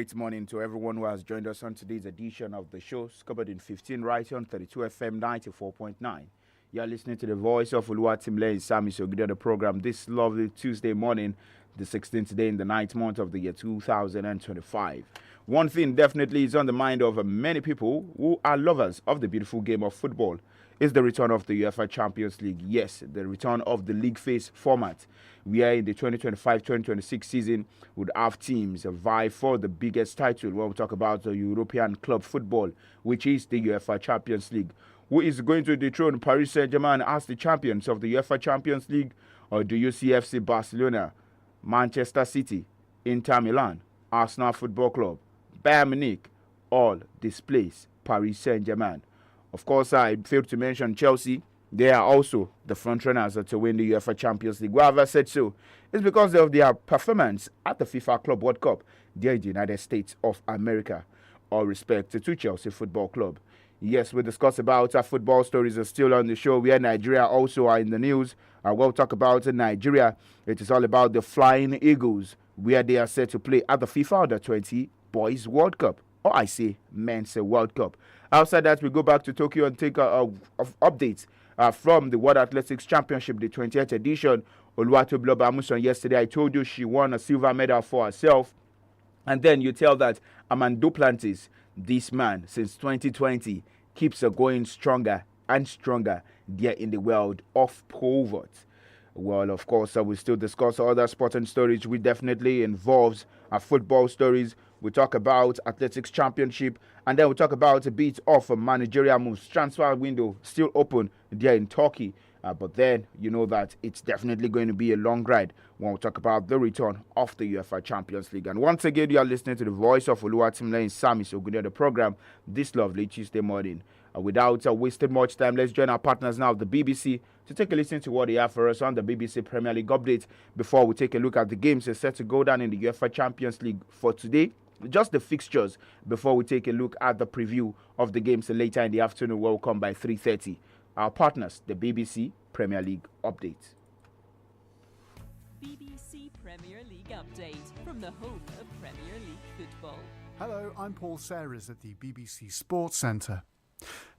great morning to everyone who has joined us on today's edition of the show. Scoreboard in 15 right here on 32 FM 94.9. You are listening to the voice of 𝐒𝐿𝐿 SAMIES 𝐂𝐑, the program this lovely Tuesday morning, the 16th day in the 9th month of the year 2025. One thing definitely is on the mind of many people who are lovers of the beautiful game of football is the return of the UEFA Champions League. Yes, the return of the league phase format. We are in the 2025-2026 season would have teams vie for the biggest title when we talk about the European club football, which is the UEFA Champions League. Who is going to dethrone Paris Saint-Germain as the champions of the UEFA Champions League? Or do you see FC Barcelona, Manchester City, Inter Milan, Arsenal Football Club, Bayern Munich, all displace Paris Saint-Germain? Of course, I failed to mention Chelsea. They are also the frontrunners to win the UEFA Champions League. Why have I said so? It's because of their performance at the FIFA Club World Cup there in the United States of America. All respect to Chelsea Football Club. Yes, we discuss about our football stories are still on the show, where Nigeria also are in the news. We'll talk about Nigeria. It is all about the Flying Eagles, where they are set to play at the FIFA Under-20 Boys World Cup, or I say Men's World Cup. Outside that, we go back to Tokyo and take updates from the World Athletics Championship, the 20th edition. Oluwatobiloba Amusan, yesterday I told you she won a silver medal for herself. And then you tell that Amanda Duplantis, this man, since 2020, keeps going stronger and stronger there in the world of pole vault. Well, of course, we still discuss other sporting stories which definitely involves football stories. We talk about athletics championship, and then we talk about a bit of a managerial moves. Transfer window still open there in Turkey. But then you know that it's definitely going to be a long ride when we talk about the return of the UEFA Champions League. And once again, you are listening to the voice of 𝐒𝐿𝐿 SAMIES 𝐂𝐑, the program this lovely Tuesday morning. Without wasting much time, let's join our partners now, the BBC, to take a listen to what they have for us on the BBC Premier League update before we take a look at the games that are set to go down in the UEFA Champions League for today. Just the fixtures before we take a look at the preview of the games later in the afternoon. Welcome by 3:30. Our partners, the BBC Premier League update. BBC Premier League update from the home of Premier League football. Hello, I'm Paul Serres at the BBC Sports Centre.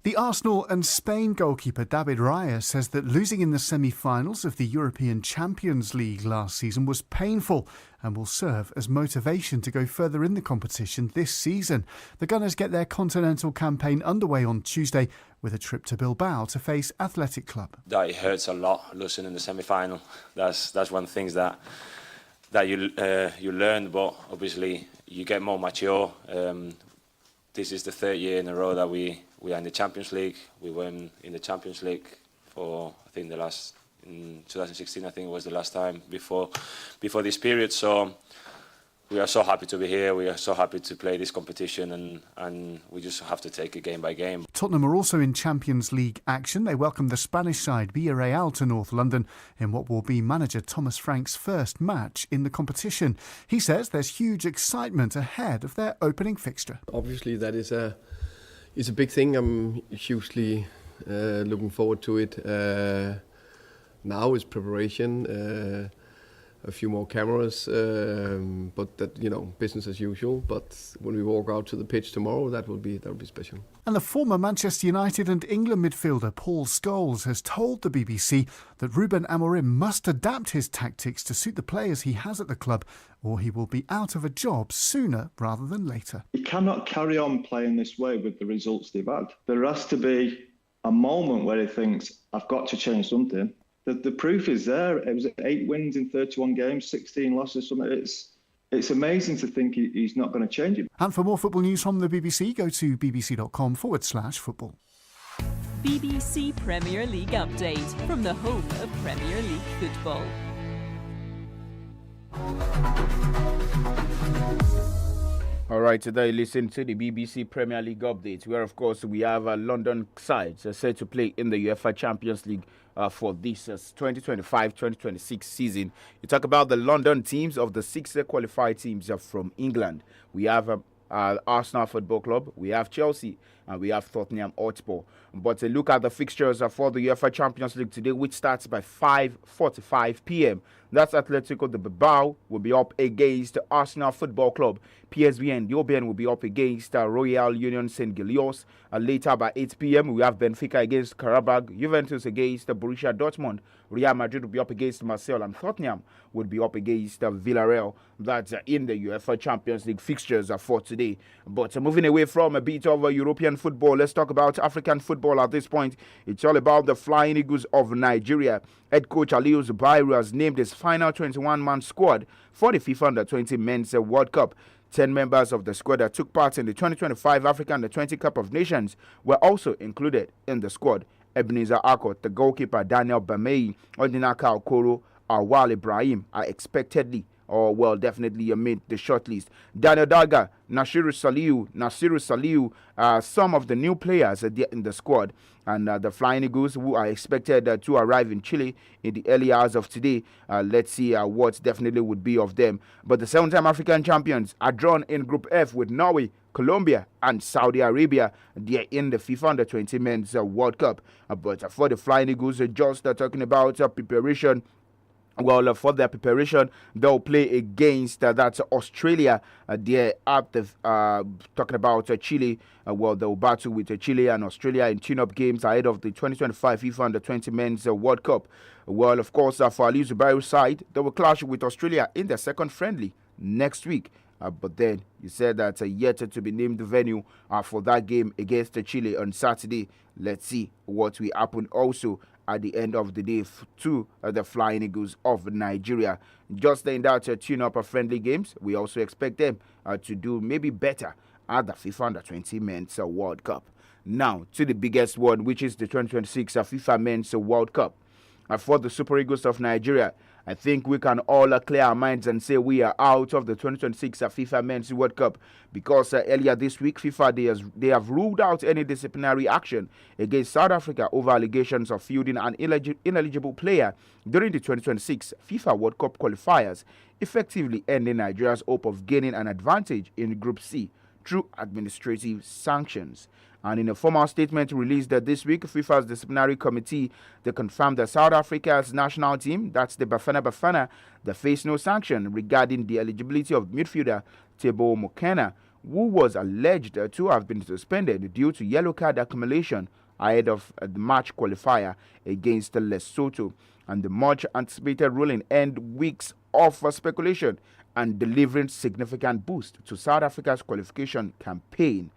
The Arsenal and Spain goalkeeper David Raya says that losing in the semi-finals of the European Champions League last season was painful and will serve as motivation to go further in the competition this season. The Gunners get their continental campaign underway on Tuesday with a trip to Bilbao to face Athletic Club. That it hurts a lot losing in the semi-final. That's one of the things that you learn, but obviously you get more mature. This is the third year in a row that we are in the Champions League. We won in the Champions League for, I think, in 2016, I think it was the last time before this period. So we are so happy to be here. We are so happy to play this competition, and we just have to take it game by game. Tottenham are also in Champions League action. They welcome the Spanish side Villarreal to North London in what will be manager Thomas Frank's first match in the competition. He says there's huge excitement ahead of their opening fixture. Obviously, that is a big thing. I'm hugely looking forward to it. Now is preparation. A few more cameras, but that, business as usual. But when we walk out to the pitch tomorrow, that will be special. And the former Manchester United and England midfielder Paul Scholes has told the BBC that Ruben Amorim must adapt his tactics to suit the players he has at the club, or he will be out of a job sooner rather than later. He cannot carry on playing this way with the results they've had. There has to be a moment where he thinks, I've got to change something. The proof is there. It was 8 wins in 31 games, 16 losses. It's amazing to think he's not going to change it. And for more football news from the BBC, go to bbc.com/football. BBC Premier League update from the home of Premier League football. All right, today listen to the BBC Premier League update, where of course we have London sides set to play in the UEFA Champions League for this 2025-2026 season. You talk about the London teams of the 6 qualified teams from England. We have Arsenal Football Club, we have Chelsea, and we have Tottenham Hotspur. But look at the fixtures for the UEFA Champions League today, which starts by 5:45 p.m. That's Atletico de Bilbao will be up against Arsenal Football Club. PSV and Eindhoven will be up against Royal Union St. Gilloise. Later by 8 p.m. we have Benfica against Karabag, Juventus against Borussia Dortmund. Real Madrid will be up against Marseille, and Tottenham would be up against Villarreal. That's in the UEFA Champions League fixtures for today. But moving away from a bit of European football, let's talk about African football at this point. It's all about the Flying Eagles of Nigeria. Head coach Aliyu Zubairu has named his final 21-man squad for the FIFA Under-20 Men's World Cup. 10 members of the squad that took part in the 2025 African Under-20 Cup of Nations were also included in the squad. Ebenezer Akot, the goalkeeper Daniel Bamei, Odinaka Okoro, Awal Ibrahim are expectedly definitely made the shortlist. Daniel Daga, Nasiru Saliu are some of the new players in the squad. And the Flying Eagles, who are expected to arrive in Chile in the early hours of today. Let's see what definitely would be of them. But the 7-time African champions are drawn in Group F with Norway, Colombia, and Saudi Arabia. They're in the FIFA Under-20 Men's World Cup. But for the Flying Eagles, just talking about preparation. Well, for their preparation, they'll play against that's Australia. They're at the talking about Chile. They'll battle with Chile and Australia in tune-up games ahead of the 2025 FIFA Under-20 Men's World Cup. Well, of course, for Aliyu Zubairu's side, they will clash with Australia in their second friendly next week. But then you said that yet to be named the venue for that game against Chile on Saturday. Let's see what will happen also at the end of the day to the Flying Eagles of Nigeria. Just in that tune-up friendly games, we also expect them to do maybe better at the FIFA Under-20 Men's World Cup. Now, to the biggest one, which is the 2026 FIFA Men's World Cup. For the Super Eagles of Nigeria, I think we can all clear our minds and say we are out of the 2026 FIFA Men's World Cup because earlier this week, FIFA, they have ruled out any disciplinary action against South Africa over allegations of fielding an ineligible player during the 2026 FIFA World Cup qualifiers, effectively ending Nigeria's hope of gaining an advantage in Group C through administrative sanctions. And in a formal statement released this week, FIFA's disciplinary committee, they confirmed that South Africa's national team, that's the Bafana, they face no sanction regarding the eligibility of midfielder Teboho Mokoena, who was alleged to have been suspended due to yellow card accumulation ahead of the match qualifier against Lesotho. And the much anticipated ruling end weeks of speculation and delivering significant boost to South Africa's qualification campaign.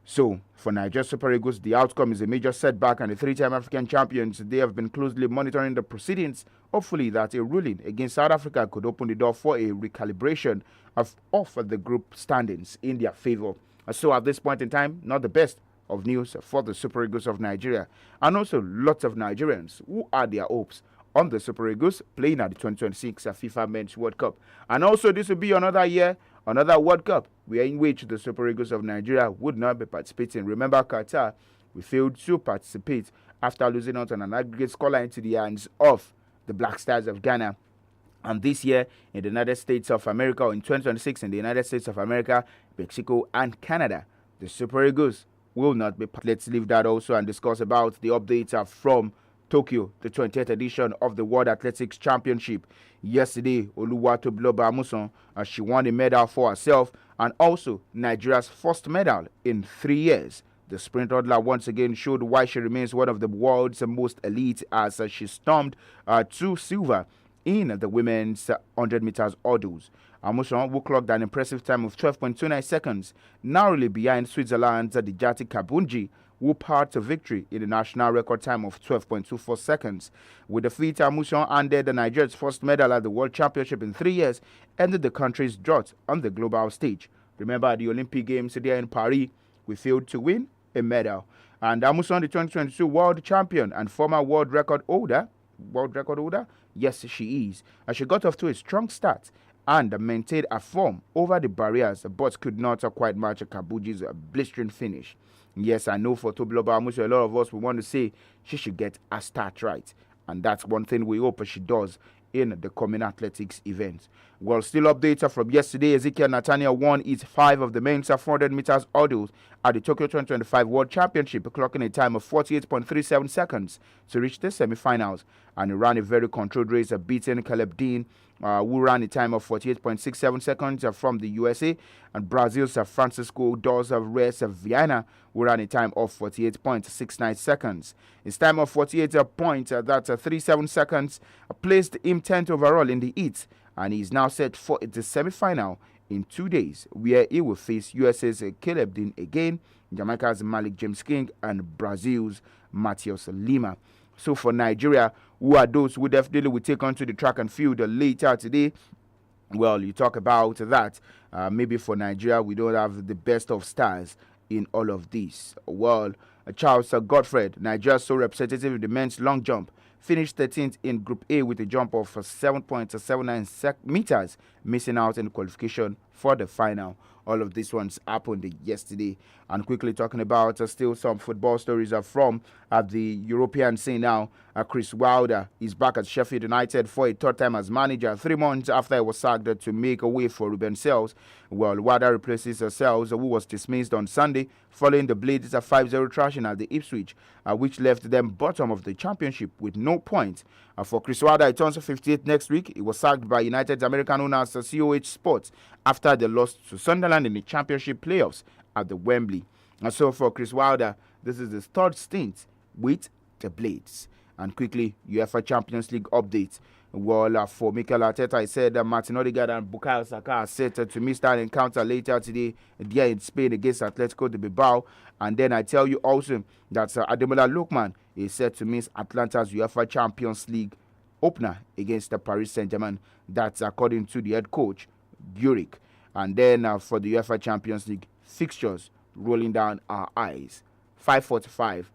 So, for Nigeria Super Eagles, the outcome is a major setback, and the 3-time African champions, they have been closely monitoring the proceedings. Hopefully that a ruling against South Africa could open the door for a recalibration of the group standings in their favor. So at this point in time, not the best of news for the Super Eagles of Nigeria. And also lots of Nigerians who had their hopes on the Super Eagles playing at the 2026 FIFA Men's World Cup. And also this will be another year, another World Cup, in which the Super Eagles of Nigeria would not be participating. Remember, Qatar, we failed to participate after losing out on an aggregate scoreline to the hands of the Black Stars of Ghana. And this year, in the United States of America, or in 2026 in the United States of America, Mexico, and Canada, the Super Eagles will not be. Let's leave that also and discuss about the updates from Tokyo, the 20th edition of the World Athletics Championship. Yesterday, Oluwatobiloba Amusan, she won a medal for herself and also Nigeria's first medal in 3 years. The sprint hurdler once again showed why she remains one of the world's most elite as she stormed to silver in the women's 100 meters hurdles. Amusan, who clocked an impressive time of 12.29 seconds, narrowly behind Switzerland's Dijati Kabunji, who powered to victory in the national record time of 12.24 seconds. With the feat, Amusan handed Nigeria's first medal at the World Championship in 3 years, ended the country's drought on the global stage. Remember, at the Olympic Games there in Paris, we failed to win a medal. And Amusan, the 2022 world champion and former world record holder, yes, she is. And she got off to a strong start and maintained her form over the barriers, but could not quite match Kabuji's blistering finish. Yes, I know for Tobiloba Amusan, a lot of us we want to say she should get a start right. And that's one thing we hope she does in the coming athletics events. Well, still updates from yesterday. Ezekiel Nathaniel won his 5 of the men's 400 meters hurdles at the Tokyo 2025 World Championship, clocking a time of 48.37 seconds to reach the semi-finals. And he ran a very controlled race, beating Caleb Dean, who ran a time of 48.67 seconds from the USA, and Brazil's Francisco dos Reis Viana, who ran a time of 48.69 seconds. His time of 48.37 seconds placed him 10th overall in the heat, and he is now set for the semi-final in 2 days, where he will face USA's Caleb Dean again, Jamaica's Malik James King, and Brazil's Matheus Lima. So for Nigeria, who are those who definitely will take onto the track and field later today? Well, you talk about that. Maybe for Nigeria, we don't have the best of stars in all of this. Well, Charles Godfred, Nigeria's sole representative in the men's long jump, finished 13th in Group A with a jump of 7.79 meters, missing out in the qualification for the final. All of these ones happened yesterday. And quickly talking about still some football stories are from the European scene now. Chris Wilder is back at Sheffield United for a third time as manager, 3 months after he was sacked to make a way for Ruben Sells. Well, Wilder replaces Sells, who was dismissed on Sunday following the Blades' 5-0 thrashing at the Ipswich, which left them bottom of the championship with no points. For Chris Wilder, he turns 58 next week. He was sacked by United's American owners COH Sports after they lost to Sunderland in the championship playoffs at the Wembley. And so for Chris Wilder, this is his third stint with the Blades. And quickly, UEFA Champions League updates. Well, for Mikel Arteta, I said that Martin Odegaard and Bukayo Saka are set to miss that encounter later today there in Spain against Atletico de Bilbao. And then I tell you also that Ademola Lookman is set to miss Atlanta's UEFA Champions League opener against the Paris Saint-Germain. That's according to the head coach, Zurich. And then for the UEFA Champions League fixtures, rolling down our eyes. 5:45,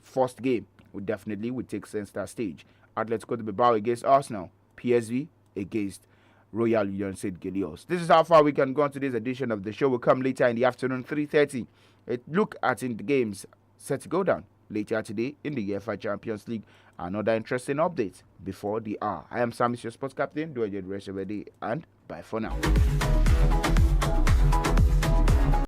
first game would definitely take center stage. Atletico de Bilbao against Arsenal, PSV against Royal Union St. Gilloise. This is how far we can go on today's edition of the show. Will come later in the afternoon, 3:30. A look at in the games set to go down later today in the UEFA Champions League. Another interesting update before the hour. I am SAMIES, your sports captain. Do enjoy the rest of the day and bye for now.